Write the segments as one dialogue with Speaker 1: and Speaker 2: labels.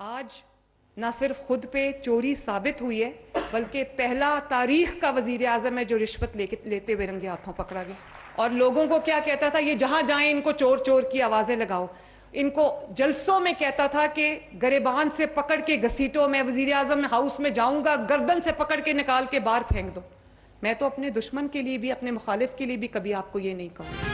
Speaker 1: आज ना सिर्फ खुद पे चोरी साबित हुई है बल्कि पहला तारीख का वजीर आजम है जो रिश्वत लेते हुए रंगे हाथों पकड़ा गया। और लोगों को क्या कहता था, ये जहां जाएं इनको चोर चोर की आवाजें लगाओ। इनको जलसों में कहता था कि गरेबान से पकड़ के घसीटो, मैं वजीर आजम हाउस में जाऊंगा, गर्दन से पकड़ के निकाल के बाहर फेंक दो। मैं तो अपने दुश्मन के लिए भी, अपने मुखालिफ के लिए भी कभी आपको ये नहीं कहूंगा।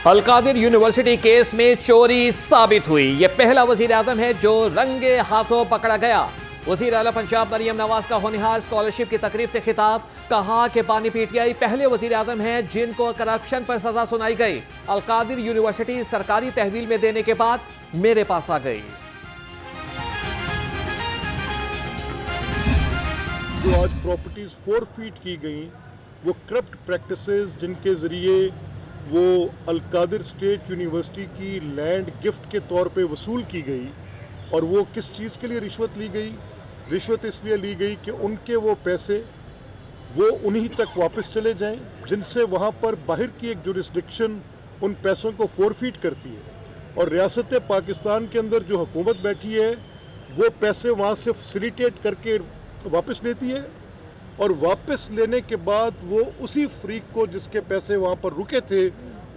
Speaker 2: अलकादिर यूनिवर्सिटी केस में चोरी साबित हुई। यह पहला वजीर आजम है जो रंगे हाथों पकड़ा गया। वजीर आला पंजाब मरियम नवाज का होनहार स्कॉलरशिप की तकरीब से खिताब, कहा कि बानी पीटीआई पहले वजीर आजम हैं जिनको करप्शन पर सजा सुनाई गई। अलकादिर यूनिवर्सिटी सरकारी तहवील में देने के बाद मेरे पास आ गई।
Speaker 3: जो आज प्रॉपर्टीज फोरफीट की गई, वो करप्ट प्रैक्टिसेस जिनके जरिए वो अलकादिर स्टेट यूनिवर्सिटी की लैंड गिफ्ट के तौर पे वसूल की गई। और वो किस चीज़ के लिए रिश्वत ली गई? रिश्वत इसलिए ली गई कि उनके वो पैसे वो उन्हीं तक वापस चले जाएं जिनसे वहाँ पर बाहर की एक जुरिस्डिक्शन उन पैसों को फोरफीट करती है। और रियासत पाकिस्तान के अंदर जो हुकूमत बैठी है वो पैसे वहाँ से फैसिलिटेट करके वापस लेती है, और वापस लेने के बाद वो उसी फ्रीक को जिसके पैसे वहाँ पर रुके थे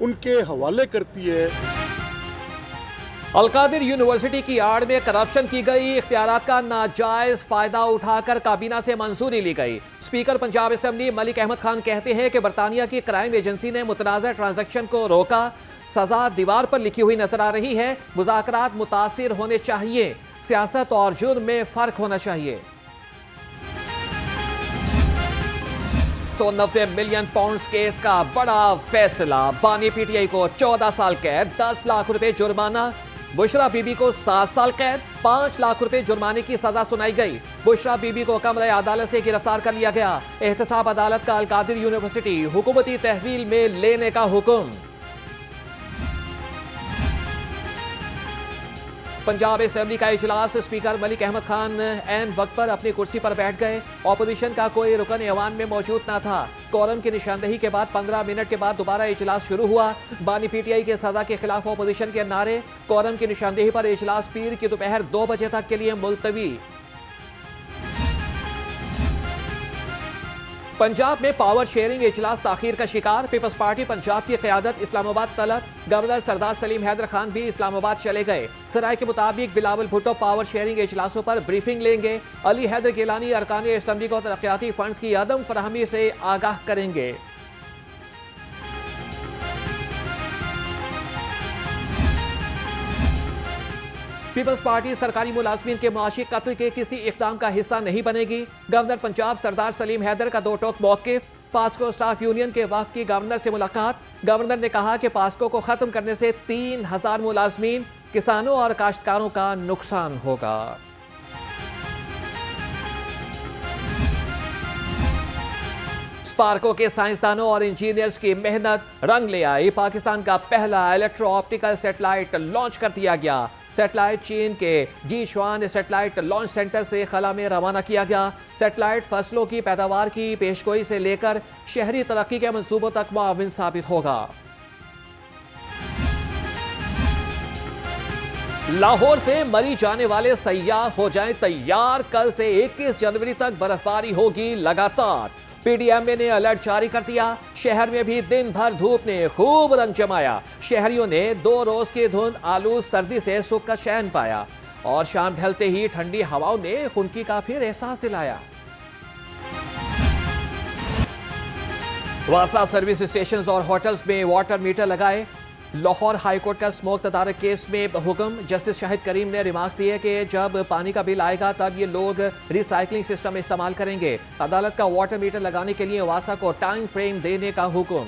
Speaker 3: उनके हवाले करती है।
Speaker 2: अलकादिर यूनिवर्सिटी की आड़ में करप्शन की गई, इख्तियारात का नाजायज फायदा उठाकर काबीना से मंजूरी ली गई। स्पीकर पंजाब असेंबली मलिक अहमद खान कहते हैं कि बरतानिया की क्राइम एजेंसी ने मुतनाज़ा ट्रांजैक्शन को रोका। सजा दीवार पर लिखी हुई नजर आ रही है। मुज़ाकरात मुतासिर होने चाहिए, सियासत और जुर्म में फर्क होना चाहिए। 90 मिलियन पाउंड केस का बड़ा फैसला, बानी पीटीआई को 14 साल कैद, 10 लाख रुपए जुर्माना। बुशरा बीबी को 7 साल कैद, 5 लाख रुपए जुर्माने की सजा सुनाई गई। बुशरा बीबी को कमरे अदालत से गिरफ्तार कर लिया गया। एहतसाब अदालत का अलकादिर यूनिवर्सिटी हुकूमती तहवील में लेने का हुक्म। पंजाब असेंबली का इजलास, स्पीकर मलिक अहमद खान ऐन वक्त पर अपनी कुर्सी पर बैठ गए। ऑपोजिशन का कोई रुकन ऐवान में मौजूद न था। कोरम की निशानदेही के बाद 15 मिनट के बाद दोबारा इजलास शुरू हुआ। बानी पीटीआई के सजा के खिलाफ ऑपोजिशन के नारे। कोरम की निशानदेही पर इजलास पीर की दोपहर 2 बजे तक के लिए मुलतवी। पंजाब में पावर शेयरिंग इजलास ताखीर का शिकार। पीपल्स पार्टी पंजाब की क़यादत इस्लामाबाद तलब। गवर्नर सरदार सलीम हैदर खान भी इस्लामाबाद चले गए। सराय के मुताबिक बिलावल भुट्टो पावर शेयरिंग इजलासों पर ब्रीफिंग लेंगे। अली हैदर गिलानी अरकान असेंबली को तरक्याती फंड्स की अदम फराहमी से आगाह करेंगे। पीपल्स पार्टी सरकारी मुलाजमीन के मुआशी कत्ल के किसी इक़दाम का हिस्सा नहीं बनेगी। गवर्नर पंजाब सरदार सलीम हैदर का दो टोक मौक़िफ़। पास्को स्टाफ यूनियन के वफ़द की गवर्नर से मुलाकात। गवर्नर ने कहा कि पास्को को ख़त्म करने से 3000 मुलाजमीन, किसानों और काश्तकारों का नुकसान होगा। स्पार्को के साइंसदानों और इंजीनियर्स की मेहनत रंग ले आई। पाकिस्तान का पहला इलेक्ट्रो ऑप्टिकल सेटेलाइट लॉन्च कर दिया गया। सेटेलाइट चीन के जीशुआन सेटेलाइट लॉन्च सेंटर से खला में रवाना किया गया। सेटेलाइट फसलों की पैदावार की पेशगोई से लेकर शहरी तरक्की के मंसूबों तक मुआविन साबित होगा। लाहौर से मरी जाने वाले सयाह हो जाएं तैयार। कल से 21 जनवरी तक बर्फबारी होगी लगातार। पीडीएमए ने अलर्ट जारी कर दिया। शहर में भी दिन भर धूप ने खूब रंग जमाया। शहरियों ने 2 रोज की धुंध आलूद सर्दी से सुख का चैन पाया और शाम ढलते ही ठंडी हवाओं ने खुनकी का फिर एहसास दिलाया। वासा सर्विस स्टेशन और होटल्स में वाटर मीटर लगाए। लाहौर हाईकोर्ट का स्मोक तदारक केस में हुक्म। जस्टिस शाहिद करीम ने रिमार्क्स दिए कि जब पानी का बिल आएगा तब ये लोग रिसाइकलिंग सिस्टम इस्तेमाल करेंगे। अदालत का वाटर मीटर लगाने के लिए वासा को टाइम फ्रेम देने का हुक्म।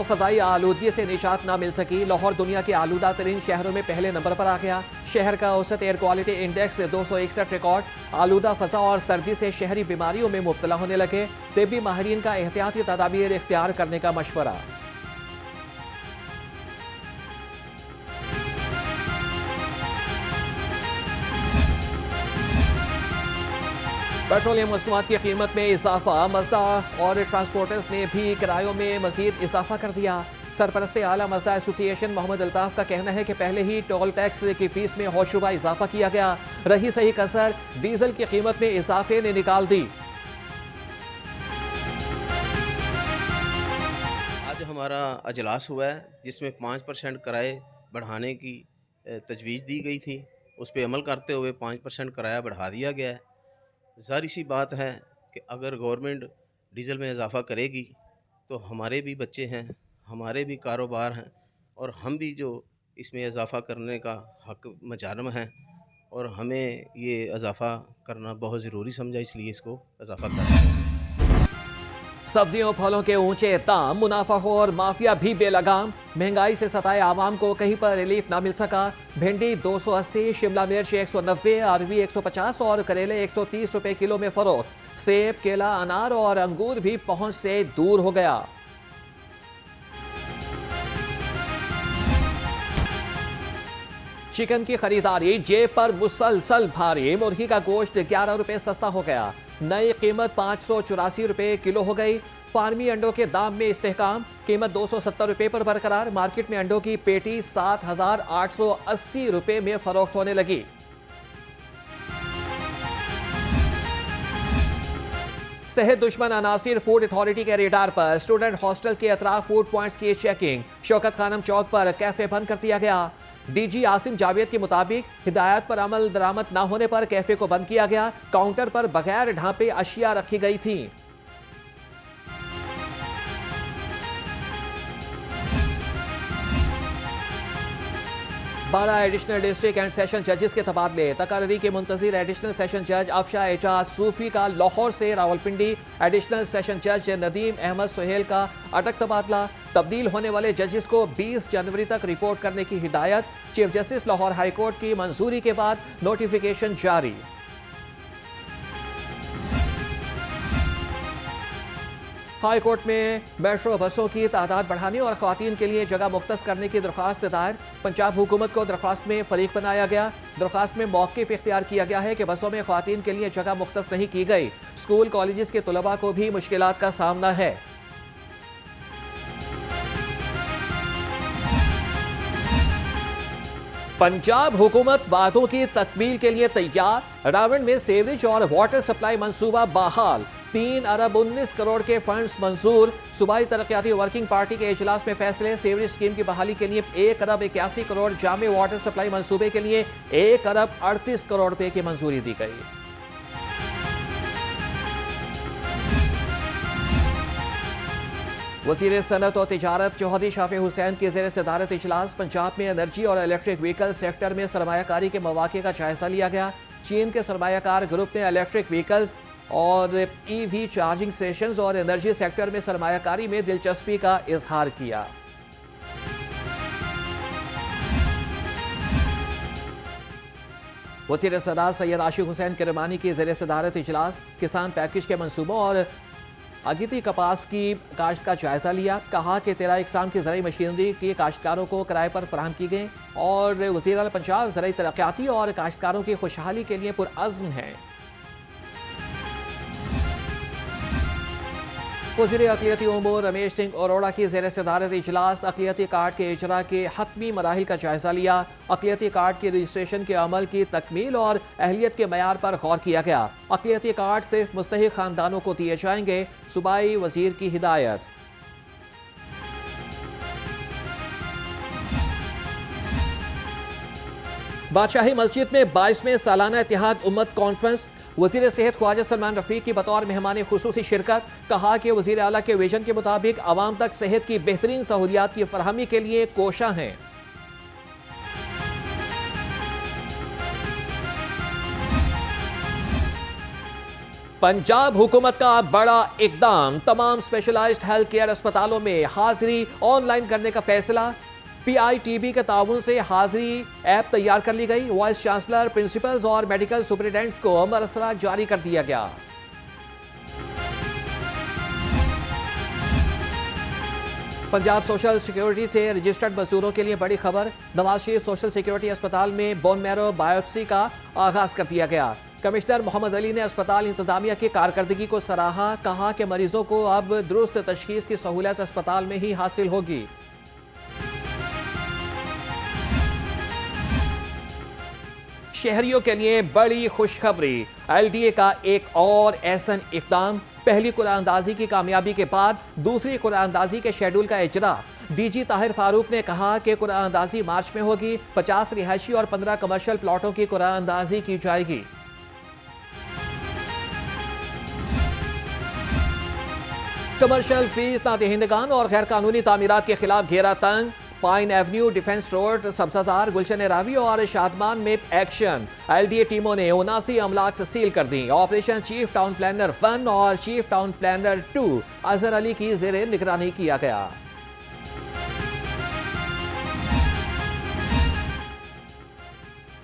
Speaker 2: फ़ज़ाई आलूदगी से निजात ना मिल सकी। लाहौर दुनिया के आलूदा तरीन शहरों में पहले नंबर पर आ गया। शहर का औसत एयर क्वालिटी इंडेक्स 261 रिकॉर्ड। आलूदा फ़ज़ा और सर्दी से शहरी बीमारियों में मुब्तला होने लगे। तिब्बी माहिरीन का एहतियाती तदाबीर इख्तियार करने का मशवरा। पेट्रोलियम मसनूआत की कीमत में इजाफा। मज़दा और ट्रांसपोर्टर्स ने भी किरायों में मजीद इजाफा कर दिया। सरपरस्ते आला मजदा एसोसिएशन मोहम्मद अल्ताफ का कहना है कि पहले ही टोल टैक्स की फीस में होशरुबा इजाफा किया गया, रही सही कसर डीजल की कीमत में इजाफे ने निकाल दी।
Speaker 4: आज हमारा अजलास हुआ है जिसमें 5% किराए बढ़ाने की तजवीज़ दी गई थी, उस पर अमल करते हुए 5% किराया बढ़ा दिया गया है। ज़ाहिर सी बात है कि अगर गवर्नमेंट डीज़ल में इजाफ़ा करेगी तो हमारे भी बच्चे हैं, हमारे भी कारोबार हैं और हम भी जो इसमें इजाफ़ा करने का हक मजारम हैं और हमें ये इजाफ़ा करना बहुत ज़रूरी समझा, इसलिए इसको इजाफ़ा कर रहे हैं।
Speaker 2: सब्जियों फलों के ऊंचे दाम, मुनाफाखोर माफिया भी बेलगाम, महंगाई से सताए आवाम को कहीं पर रिलीफ ना मिल सका। भिंडी 280, शिमला मिर्च 190, अरवी 150 और करेले 130 रुपए किलो में फरोख्त। सेब, केला, अनार और अंगूर भी पहुंच से दूर हो गया। चिकन की खरीदारी जेब पर मुसलसल भारी, मुर्गी का गोश्त 11 रुपए सस्ता हो गया, नई कीमत 584 रुपए किलो हो गई। फार्मी अंडों के दाम में इस्तेहकाम, कीमत 270 रुपए पर बरकरार। मार्केट में अंडों की पेटी 7,880 रुपए में फरोख्त होने लगी। सेहत दुश्मन अनासिर फूड अथॉरिटी के रेडार पर, स्टूडेंट हॉस्टल्स के अतराफ फूड पॉइंट्स की चेकिंग। शौकत खानम चौक पर कैफे बंद कर दिया गया। डीजी आसिम जावेद के मुताबिक हिदायत पर अमल दरामद न होने पर कैफे को बंद किया गया। काउंटर पर बगैर ढांपे अशिया रखी गई थी। बारह एडिशनल डिस्ट्रिक्ट एंड सेशन जजेस के तबादले, तकारीरी के मुंतजिर एडिशनल सेशन जज अफशा एजाज सूफी का लाहौर से रावलपिंडी, एडिशनल सेशन जज नदीम अहमद सुहेल का अटक तबादला। तब्दील होने वाले जजेस को 20 जनवरी तक रिपोर्ट करने की हिदायत। Chief justice Lahore high court की मंजूरी के बाद नोटिफिकेशन जारी। हाई कोर्ट में मेट्रो बसों की तादाद बढ़ाने और खवातीन के लिए जगह मुख्तस करने की दरख्वास्त दायर। पंजाब हुकूमत को दरख्वास्त में फरीक बनाया गया। दरख्वास्त में मौक़िफ़ इख्तियार किया गया है कि बसों में खवातीन के लिए जगह मुख्तस नहीं की गई। स्कूल कॉलेजेस के तलबा को भी मुश्किलात का सामना है। पंजाब हुकूमत वादों की तकमील के लिए तैयार। रावण में सीवरेज और वाटर सप्लाई मंसूबा बहाल। 3 अरब 19 करोड़ के फंड्स मंजूर। सूबाई तरक्याती वर्किंग पार्टी के इजलास में फैसले। सीवरेज स्कीम की बहाली के लिए 1 अरब 81 करोड़, जामे वाटर सप्लाई मंसूबे के लिए 1 अरब 38 करोड़ रुपए की मंजूरी दी गई। वज़ीर सनत और तिजारत चौधरी शाफी हुसैन की ज़ेर सदारत इजलास। पंजाब में एनर्जी और इलेक्ट्रिक व्हीकल सेक्टर में सरमायाकारी के मौक़े का जायजा लिया गया। चीन के सरमायाकार ग्रुप ने इलेक्ट्रिक व्हीकल्स और ईवी चार्जिंग स्टेशंस और एनर्जी सेक्टर में सरमायाकारी में दिलचस्पी का इजहार किया। वज़ीर सदारत सैयद आशिक हुसैन किरमानी की ज़ेर सदारत इजलास किसान पैकेज के मंसूबों और अगीती कपास की काश्त का जायजा लिया। कहा कि 13 इकसाम की ज़राई मशीनरी की काश्तकारों को किराए पर फराहम की गई और वज़ीर आला पंजाब ज़राई तरक्याती और काश्तकारों की खुशहाली के लिए पुरअज़्म है। वज़ीर अक़लियती उमूर रमेश सिंह अरोड़ा की ज़ेर सदारत इजलास अक़लियती कार्ड के इजरा के हतमी मराहिल का जायजा लिया। अक़लियती कार्ड के रजिस्ट्रेशन के अमल की तकमील और अहलियत के मयार पर गौर किया गया। अक़लियती कार्ड सिर्फ मुस्तहिक़ खानदानों को दिए जाएंगे, सूबाई वज़ीर की हिदायत। बादशाही मस्जिद में 22वें सालाना इत्तेहाद उम्मत कॉन्फ्रेंस। वज़ीर सेहत ख्वाजा सलमान रफ़ीक की बतौर मेहमान खुसूसी शिरकत। कहा कि वज़ीर आला के विजन के मुताबिक आवाम तक सेहत की बेहतरीन सहूलियात की फरहमी के लिए कोशा हैं। पंजाब हुकूमत का बड़ा इकदाम, तमाम स्पेशलाइज्ड हेल्थ केयर अस्पतालों में हाजिरी ऑनलाइन करने का फैसला। PITB के ताउन से हाजिरी ऐप तैयार कर ली गई। वाइस चांसलर, प्रिंसिपल्स और मेडिकल सुपरिटेंडेंट्स को मरसरा जारी कर दिया गया। पंजाब सोशल सिक्योरिटी से रजिस्टर्ड मजदूरों के लिए बड़ी खबर। नवाज शरीफ सोशल सिक्योरिटी अस्पताल में बोन मैरो बायोप्सी का आगाज कर दिया गया। कमिश्नर मोहम्मद अली ने अस्पताल इंतजामिया की कारकर्दगी को सराहा। कहा कि मरीजों को अब दुरुस्त तशखीस की सहूलत अस्पताल में ही हासिल होगी। शहरियों के लिए बड़ी खुशखबरी, LDA का एक और ऐसा इक़दाम। पहली कुरानंदाजी की कामयाबी के बाद दूसरी कुरानंदाजी के शेड्यूल का इजरा। DG ताहिर फारूक ने कहा कि कुरानंदाजी मार्च में होगी। 50 रिहायशी और 15 कमर्शियल प्लॉटों की कुरानंदाजी की जाएगी। कमर्शियल फीस ना दहिंदगान और गैर कानूनी तामीरात के खिलाफ घेरा तंग। पाइन एवेन्यू, डिफेंस रोड, सब्जादार, गुलशन रावी और शादमान में एक्शन। LDA टीमों ने 79 अमलाक से सील कर दी। ऑपरेशन चीफ टाउन प्लानर 1 और chief town planner 2 Azhar Ali की जेर निगरानी किया गया।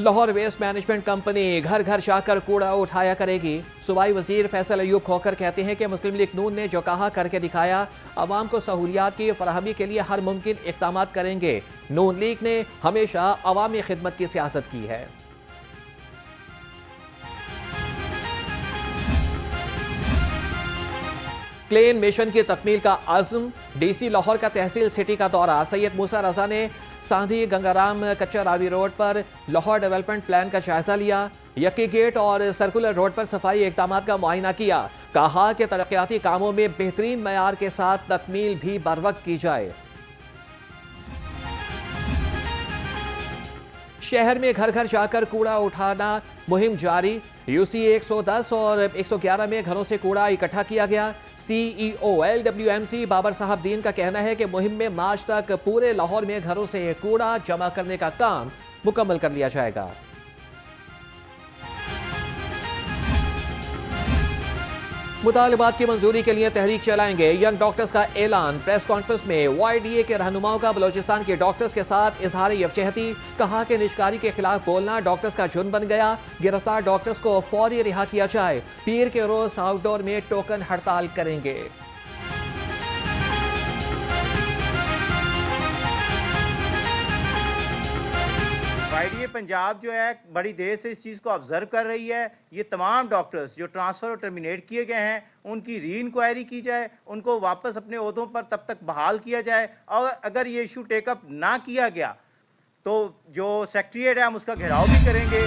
Speaker 2: लाहौर वेस्ट मैनेजमेंट कंपनी घर घर जाकर कूड़ा उठाया करेगी। सूबाई वजीर फैसल अयूब खोकर कहते हैं कि मुस्लिम लीग नून ने जो कहा करके दिखाया। अवाम को सहूलियात की फराहमी के लिए हर मुमकिन इक़दाम करेंगे। नून लीग ने हमेशा अवामी खिदमत की सियासत की है। क्लीन मिशन की तकमील का अज़्म। DC लाहौर का तहसील सिटी का दौरा। सैयद मूसा रजा ने सांधी गंगाराम कच्चा रावी रोड पर लाहौर डेवलपमेंट प्लान का जायजा लिया। यकी गेट और सर्कुलर रोड पर सफाई इक़दामात का मुआयना किया। कहा कि तरक्याती कामों में बेहतरीन मयार के साथ तकमील भी बरवक्त की जाए। शहर में घर घर जाकर कूड़ा उठाना मुहिम जारी। UC 110 और 111 में घरों से कूड़ा इकट्ठा किया गया। CEO LWMC बाबर साहब दीन का कहना है कि मुहिम में मार्च तक पूरे लाहौर में घरों से कूड़ा जमा करने का काम मुकम्मल कर लिया जाएगा। मुतालिबात की मंजूरी के लिए तहरीक चलाएंगे। यंग डॉक्टर्स का ऐलान। प्रेस कॉन्फ्रेंस में YDA के रहनुमाओं का बलोचिस्तान के डॉक्टर्स के साथ इजहार यकजहती। कहा कि निष्कारी के खिलाफ बोलना डॉक्टर्स का जुर्म बन गया। गिरफ्तार डॉक्टर्स को फौरी रिहा किया जाए। पीर के रोज आउटडोर में टोकन हड़ताल करेंगे।
Speaker 5: YDA पंजाब जो है बड़ी देर से इस चीज़ को ऑब्जर्व कर रही है। ये तमाम डॉक्टर्स जो ट्रांसफ़र और टर्मिनेट किए गए हैं उनकी री इंक्वायरी की जाए, उनको वापस अपने ओहदों पर तब तक बहाल किया जाए। और अगर ये इशू टेकअप ना किया गया तो जो सेक्रेटेरिएट है हम उसका घेराव भी करेंगे।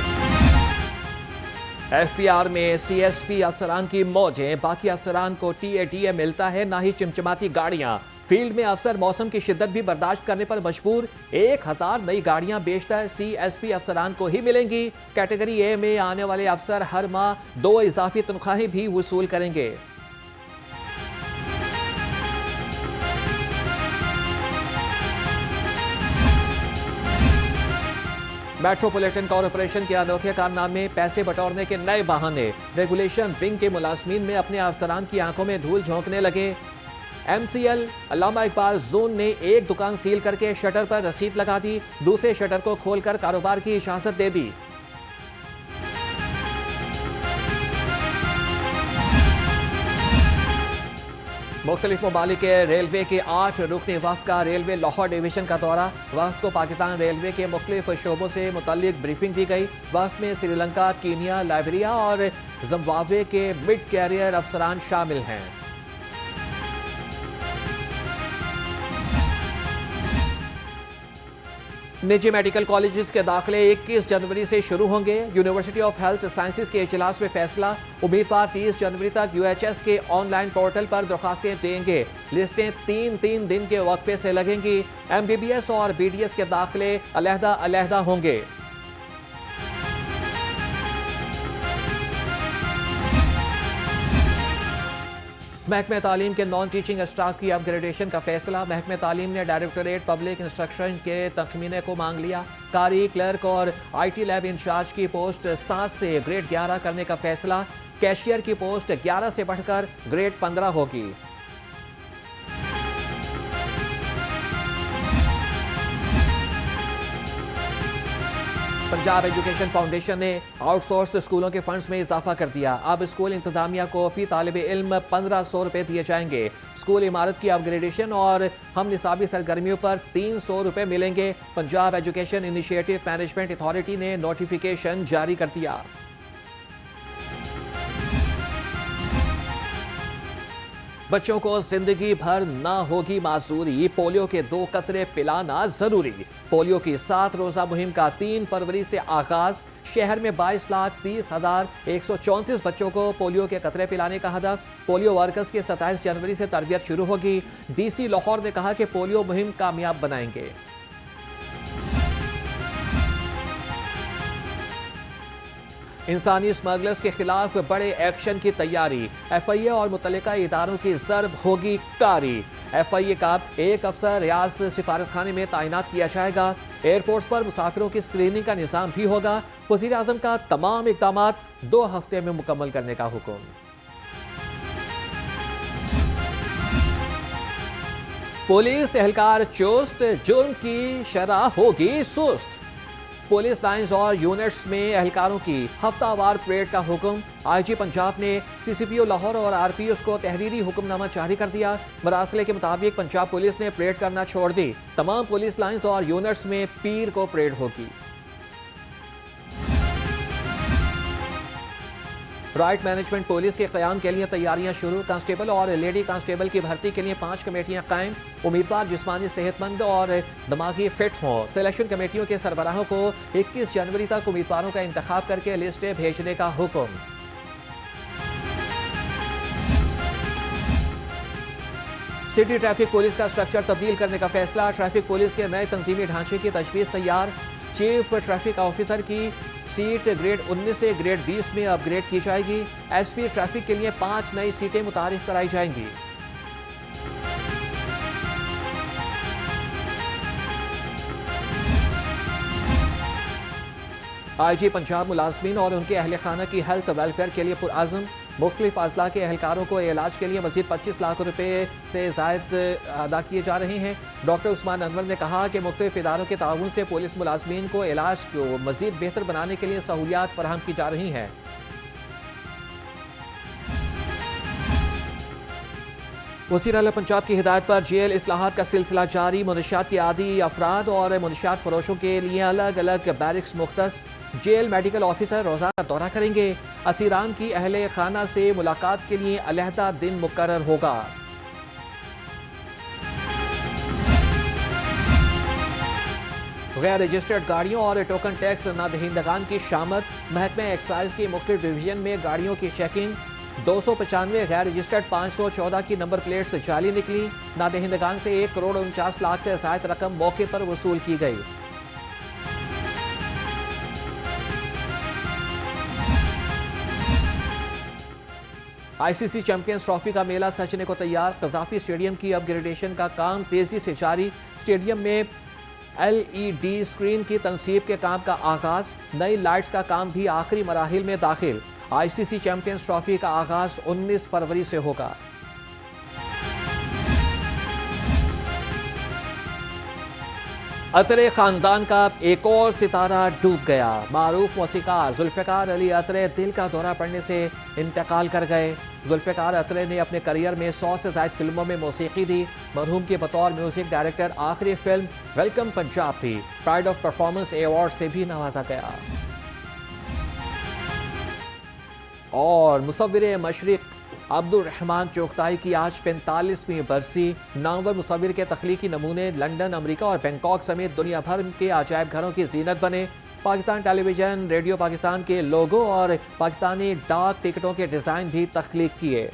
Speaker 2: FPR में CSP अफसरान की मौजें। बाकी अफसरान को TATA मिलता है, ना ही चिमचमाती गाड़ियां। फील्ड में अफसर मौसम की शिद्दत भी बर्दाश्त करने पर मजबूर। 1000 नई गाड़ियां बेशतर CSP अफसरान को ही मिलेंगी। कैटेगरी A में आने वाले अफसर हर माह 2 इजाफी तनख्वाहें भी वसूल करेंगे। मेट्रोपॉलिटन कॉरपोरेशन के अनोखे कारनामे, पैसे बटोरने के नए बहाने। रेगुलेशन विंग के मुलाजमीन में अपने अफसरान की आंखों में धूल झोंकने लगे। MCL अल्लामा इकबाल जोन ने एक दुकान सील करके शटर पर रसीद लगा दी। दूसरे शटर को खोलकर कारोबार की इजाजत दे दी। मुख्तलिफ ममालिक के रेलवे के 8 रुकनी वफ़द का रेलवे लाहौर डिवीजन का दौरा। वफ़द को पाकिस्तान रेलवे के मुख्तलिफ शोबों से मुतल्लिक ब्रीफिंग दी गई। वफ़द में श्रीलंका, कीनिया, लाइबेरिया और जिम्बाब्वे के मिड कैरियर अफसरान शामिल हैं। निजी मेडिकल कॉलेजेस के दाखिले 21 जनवरी से शुरू होंगे। यूनिवर्सिटी ऑफ हेल्थ साइंसेज के इजलास में फैसला। उम्मीदवार 30 जनवरी तक UHS के ऑनलाइन पोर्टल पर दरख्वास्तें देंगे। लिस्टें 3 दिन के वक्फे से लगेंगी। MBBS और BDS के दाखिले अलहदा होंगे। महकमे तालीम के नॉन टीचिंग स्टाफ की अपग्रेडेशन का फैसला। महकमे तालीम ने डायरेक्टरेट पब्लिक इंस्ट्रक्शन के तखमीने को मांग लिया। कारी, क्लर्क और IT लैब इंचार्ज की पोस्ट 7 से ग्रेड 11 करने का फैसला। कैशियर की पोस्ट 11 से बढ़कर ग्रेड 15 होगी। पंजाब एजुकेशन फाउंडेशन ने आउटसोर्स स्कूलों के फंड्स में इजाफा कर दिया। अब स्कूल इंतजामिया को फी तालिब इल्म 1500 रुपये दिए जाएंगे। स्कूल इमारत की अपग्रेडेशन और हम निसाबी सरगर्मियों पर 300 रुपये मिलेंगे। Punjab education initiative management authority ने नोटिफिकेशन जारी कर दिया। बच्चों को जिंदगी भर ना होगी माजूरी। पोलियो के 2 कतरे पिलाना जरूरी। पोलियो की 7 रोजा मुहिम का 3 फरवरी से आगाज। शहर में 22,30,134 बच्चों को पोलियो के कतरे पिलाने का हदफ। पोलियो वर्कर्स की 27 जनवरी से तरबियत शुरू होगी। डीसी लाहौर ने कहा कि पोलियो मुहिम कामयाब बनाएंगे। इंसानी स्मगलर्स के खिलाफ बड़े एक्शन की तैयारी। FIA और मुतल्लिका इदारों की ज़र्ब होगी कारी। FIA का एक अफसर रियाज सिफारतखाने में तैनात किया जाएगा। एयरपोर्ट्स पर मुसाफिरों की स्क्रीनिंग का निज़ाम भी होगा। वज़ीर आज़म का तमाम इक़दामात 2 हफ्ते में मुकम्मल करने का हुक्म। पुलिस एहलकार चुस्त, जुर्म की शरह होगी सुस्त। पुलिस लाइंस और यूनिट्स में एहलकारों की हफ्तावार परेड का हुक्म। IG पंजाब ने CCPO लाहौर और RPOs को तहरीरी हुक्मनामा जारी कर दिया। मरासले के मुताबिक पंजाब पुलिस ने परेड करना छोड़ दी। तमाम पुलिस लाइंस और यूनिट्स में पीर को परेड होगी। राइट मैनेजमेंट पुलिस के क़याम के लिए तैयारियां शुरू। कांस्टेबल और लेडी कांस्टेबल की भर्ती के लिए 5 कमेटियां कायम। उम्मीदवार जिस्मानी सेहतमंद और दिमागी फिट हों। सिलेक्शन कमेटियों के सरबराहों को 21 जनवरी तक उम्मीदवारों का इंतखाब करके लिस्टें भेजने का हुक्म। सिटी ट्रैफिक पुलिस का स्ट्रक्चर तब्दील करने का फैसला। ट्रैफिक पुलिस के नए तंजीमी ढांचे की तजवीज़ तैयार। चीफ ट्रैफिक ऑफिसर की सीट ग्रेड 19 से ग्रेड 20 में अपग्रेड की जाएगी। SP ट्रैफिक के लिए 5 नई सीटें मुतारिफ कराई जाएंगी। IG पंजाब मुलाजमीन और उनके अहल खाना की हेल्थ वेलफेयर के लिए पुरअज़म। मुख्तलिफ अजला के एहलकारों को इलाज के लिए मजीद 25 लाख रुपए से ज़ायद अदा किए जा रहे हैं। डॉक्टर उस्मान अनवर ने कहा कि मुख्तलिफ इदारों के ताउन से पुलिस मुलाजमीन को इलाज को मजीद बेहतर बनाने के लिए सहूलियात फराहम की जा रही हैं। वज़ीर आला पंजाब की हिदायत पर जेल इस्लाहात का सिलसिला जारी। मुनशियात के आदी अफराद और मुनशियात फरोशों के लिए अलग अलग बैरिक्स मुख्तस। जेल मेडिकल ऑफिसर रोज़ाना दौरा करेंगे। असीरान की अहले खाना से मुलाकात के लिए अलहदा दिन मुकर्रर होगा। गैर रजिस्टर्ड गाड़ियों और टोकन टैक्स नादहिंदगान की शामत। महकमा एक्साइज की मुख्तलिफ डिवीजन में गाड़ियों की चेकिंग। 295 गैर रजिस्टर्ड 514 की नंबर प्लेट्स जाली निकली। नादहिंदगान से 1,49,00,000 से ज़ायद रकम मौके पर वसूल की गई। ICC चैंपियंस ट्रॉफी का मेला सजने को तैयार। कज़ाफी स्टेडियम की अपग्रेडेशन का काम तेजी से जारी। स्टेडियम में LED स्क्रीन की तनसीब के काम का आगाज। नई लाइट्स का काम भी आखिरी मराहिल में दाखिल। ICC चैंपियंस ट्रॉफी का आगाज 19 फरवरी से होगा। अतरे खानदान का एक और सितारा डूब गया। मारूफ मौसीकार जुल्फ़िकार अली अतरे दिल का दौरा पड़ने से इंतकाल कर गए। जुल्फ़िकार अतरे ने अपने करियर में 100 से ज़ायद फिल्मों में मौसीकी दी। मरहूम के बतौर म्यूजिक डायरेक्टर आखिरी फिल्म वेलकम पंजाब थी। प्राइड ऑफ परफॉर्मेंस अवार्ड से भी नवाजा गया। और मुसव्विर मशरिक अब्दुल रहमान चोगताई की आज 45वीं बरसी। नामवर मुसव्विर के तख्लीकी नमूने लंदन, अमेरिका और बैंकॉक समेत दुनिया भर के अजायब घरों की जीनत बने। पाकिस्तान टेलीविजन, रेडियो पाकिस्तान के लोगो और पाकिस्तानी डाक टिकटों के डिज़ाइन भी तख्लीक किए।